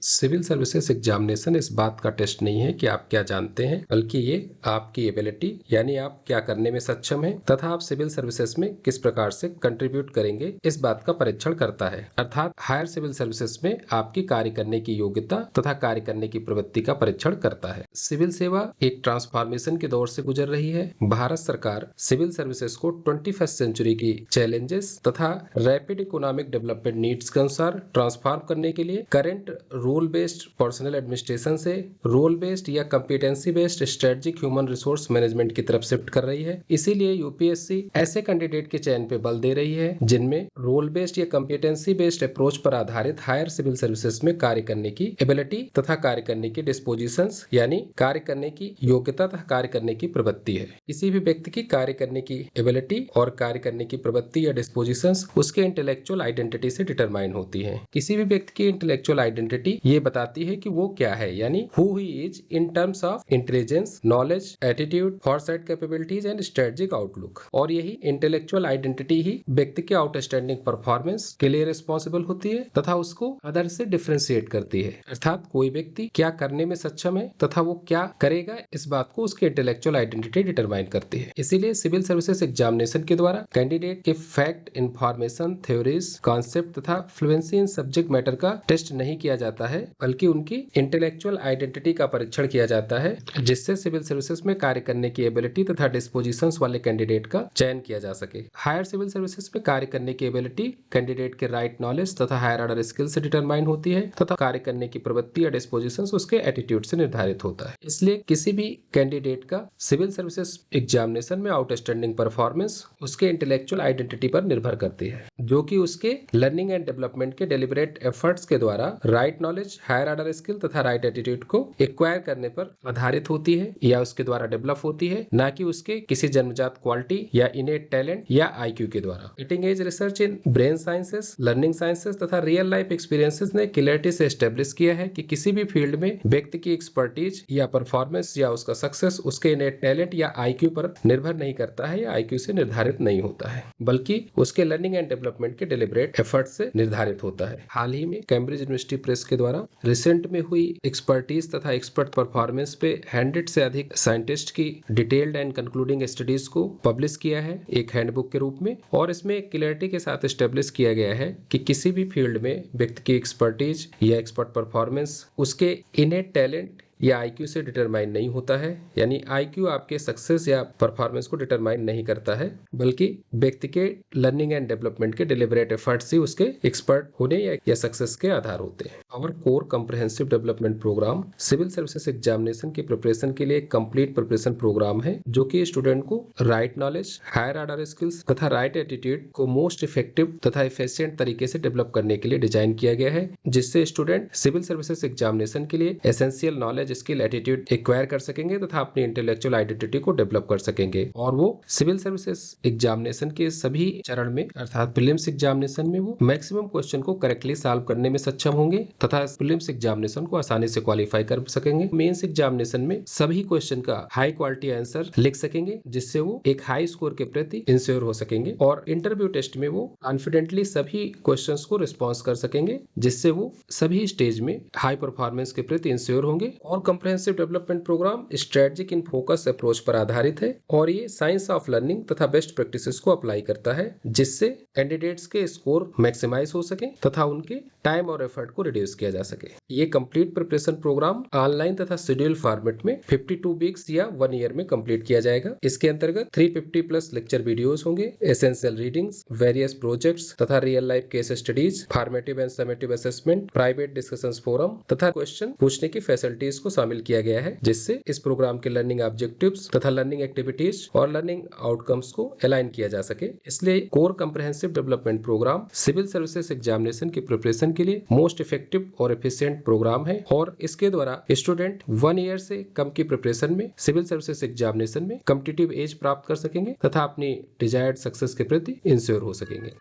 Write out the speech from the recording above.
Civil services examination इस बात का टेस्ट नहीं है कि आप क्या जानते हैं, बल्कि ये आपकी एबिलिटी यानी आप क्या करने में सक्षम हैं तथा आप सिविल सर्विसेज में किस प्रकार से कंट्रीब्यूट करेंगे इस बात का परीक्षण करता है। अर्थात हायर सिविल सर्विसेज में आपकी कार्य करने की योग्यता तथा कार्य करने की प्रवृत्ति का परीक्षण करता है। सिविल सेवा एक ट्रांसफॉर्मेशन के दौर से गुजर रही है। भारत सरकार सिविल सर्विसेज को 21st सेंचुरी की चैलेंजेस तथा रैपिड इकोनॉमिक डेवलपमेंट नीड्स के अनुसार ट्रांसफॉर्म करने के लिए current role based personal administration से रोल बेस्ड या competency based strategic human resource management की तरफ शिफ्ट कर रही है। इसीलिए यूपीएससी ऐसे कैंडिडेट के चयन पे बल दे रही है जिनमें रोल बेस्ड या कॉम्पिटेंसी बेस्ड अप्रोच पर आधारित हायर सिविल सर्विसेज में कार्य करने की एबिलिटी तथा कार्य करने की डिस्पोजिशंस यानी कार्य करने की योग्यता तथा कार्य करने की प्रवृत्ति है। किसी भी व्यक्ति की कार्य करने की एबिलिटी और कार्य करने की प्रवृत्ति या डिस्पोजिशंस उसके इंटेलेक्चुअल आइडेंटिटी से डिटरमाइन होती है। किसी भी व्यक्ति की इंटेलेक्चुअल आइडेंटिटी ये बताती है कि वो क्या है, यानी who he is in terms of intelligence, knowledge, attitude, Forsyte capabilities and strategic outlook. और यही इंटेलेक्चुअल आइडेंटिटी ही व्यक्ति के आउटस्टैंडिंग परफॉर्मेंस के लिए रिस्पॉन्सिबल होती है तथा उसको अदर से डिफरेंशिएट करती है। अर्थात कोई व्यक्ति क्या करने में सक्षम है तथा वो क्या करेगा इस बात को उसकी इंटेलेक्चुअल आइडेंटिटी डिटरमाइन करती है। इसीलिए सिविल सर्विसेज एग्जामिनेशन के द्वारा कैंडिडेट के फैक्ट, इंफॉर्मेशन, थ्योरीज, कॉन्सेप्ट तथा फ्लुएंसी इन सब्जेक्ट मैटर का टेस्ट नहीं किया जाता है, बल्कि उनकी इंटेलेक्चुअल आइडेंटिटी का परीक्षण किया जाता है, जिससे सिविल सर्विसेज में कार्य करने की एबिलिटी तथा डिस्पोजिशंस वाले कैंडिडेट का चयन किया जा सके। हायर सिविल सर्विसेज में कार्य करने की एबिलिटी कैंडिडेट के राइट नॉलेज तथा हायर ऑर्डर स्किल से डिटरमाइन होती है तथा कार्य करने की प्रवृत्ति या डिस्पोजिशंस उसके एटीट्यूड से निर्धारित होता है। इसलिए किसी भी कैंडिडेट का सिविल सर्विसेज एग्जामिनेशन में आउटस्टैंडिंग परफॉर्मेंस उसके इंटेलेक्चुअल आइडेंटिटी पर निर्भर करती है, जो कि उसके लर्निंग एंड डेवलपमेंट के डेलिब्रेट एफर्ट्स के द्वारा right knowledge, higher order skill तथा राइट एटीट्यूड को एक्वायर करने पर आधारित होती है या उसके द्वारा डेवलप होती है, ना कि उसके किसी जन्मजात क्वालिटी या इनेट टैलेंट या आईक्यू के द्वारा। Cutting edge research in brain sciences, learning sciences तथा रियल लाइफ एक्सपीरियंसेस ने क्लियरिटी से एस्टेब्लिश किया है कि किसी भी फील्ड में व्यक्ति की एक्सपर्टीज या परफॉर्मेंस या उसका सक्सेस उसके इनेट टैलेंट या आईक्यू पर निर्भर नहीं करता है या आईक्यू से निर्धारित नहीं होता है, बल्कि उसके लर्निंग एंड डेवलपमेंट के डेलिब्रेट एफर्ट से निर्धारित होता है। हाल ही में कैम्ब्रिज यूनिवर्सिटी प्रेस के द्वारा रिसेंट में हुई एक्सपर्टीज तथा एक्सपर्ट परफॉर्मेंस पे 100 से अधिक साइंटिस्ट की डिटेल्ड एंड कंक्लूडिंग स्टडीज को पब्लिश किया है एक हैंडबुक के रूप में, और इसमें क्लियरिटी के साथ एस्टेब्लिश किया गया है कि किसी भी फील्ड में व्यक्ति की एक्सपर्टीज या एक्सपर्ट परफॉर्मेंस उसके इनेट टैलेंट या आईक्यू से डिटरमाइन नहीं होता है, यानी आईक्यू आपके सक्सेस या परफॉर्मेंस को डिटरमाइन नहीं करता है, बल्कि व्यक्ति के लर्निंग एंड डेवलपमेंट के डिलिबरेट एफर्ट्स ही उसके एक्सपर्ट होने या सक्सेस के आधार होते हैं। और core comprehensive development programme civil services examination की प्रिपरेशन के लिए एक कंप्लीट प्रिपरेशन प्रोग्राम है, जो कि स्टूडेंट को right knowledge, higher order skills तथा राइट एटीट्यूड को मोस्ट इफेक्टिव तथा एफिशिएंट तरीके से डेवलप करने के लिए डिजाइन किया गया है, जिससे स्टूडेंट सिविल सर्विसेज एग्जामिनेशन के लिए essential knowledge, skill, attitude acquire कर सकेंगे तथा अपनी इंटेलेक्चुअल आइडेंटिटी को डेवलप कर सकेंगे। और वो सिविल सर्विसेज एग्जामिनेशन के सभी चरण में अर्थात प्रीलिम्स एग्जामिनेशन में वो मैक्सिमम क्वेश्चन को करेक्टली सॉल्व करने में सक्षम होंगे तथा प्रीलिम्स एग्जामिनेशन को आसानी से क्वालिफाई कर सकेंगे। मेंस एग्जामिनेशन में सभी क्वेश्चन का हाई क्वालिटी आंसर लिख सकेंगे, जिससे वो एक हाई स्कोर के प्रति इंश्योर हो सकेंगे। और इंटरव्यू टेस्ट में वो कॉन्फिडेंटली सभी क्वेश्चंस को रिस्पॉन्स कर सकेंगे, जिससे वो सभी स्टेज में हाई परफॉर्मेंस के प्रति इंश्योर होंगे। और comprehensive development programme strategic in focus approach पर आधारित है और ये साइंस ऑफ लर्निंग तथा बेस्ट प्रैक्टिसेस को अप्लाई करता है, जिससे कैंडिडेट्स के स्कोर मैक्सिमाइज हो सके तथा उनके टाइम और एफर्ट को रिड्यूस किया जा सके। ये कंप्लीट प्रिपरेशन प्रोग्राम ऑनलाइन तथा शेड्यूल फॉर्मेट में 52 वीक्स या 1 ईयर में कंप्लीट किया जाएगा। इसके अंतर्गत 350 प्लस लेक्चर वीडियोस होंगे, एसेंशियल रीडिंग्स, वेरियस प्रोजेक्ट्स तथा real life case studies, formative and summative assessment, private discussions forum तथा क्वेश्चन पूछने की फैसिलिटीज को शामिल किया गया है, जिससे इस प्रोग्राम के लर्निंग ऑब्जेक्टिव्स तथा लर्निंग एक्टिविटीज और लर्निंग आउटकम्स को अलाइन किया जा सके। इसलिए core comprehensive development programme civil services examination की प्रिपरेशन के लिए मोस्ट इफेक्टिव और एफिशिएंट प्रोग्राम है और इसके द्वारा स्टूडेंट 1 ईयर से कम की प्रिपरेशन में सिविल सर्विसेज एग्जामिनेशन में कॉम्पिटिटिव एज प्राप्त कर सकेंगे तथा अपनी डिजायर्ड सक्सेस के प्रति इंश्योर हो सकेंगे।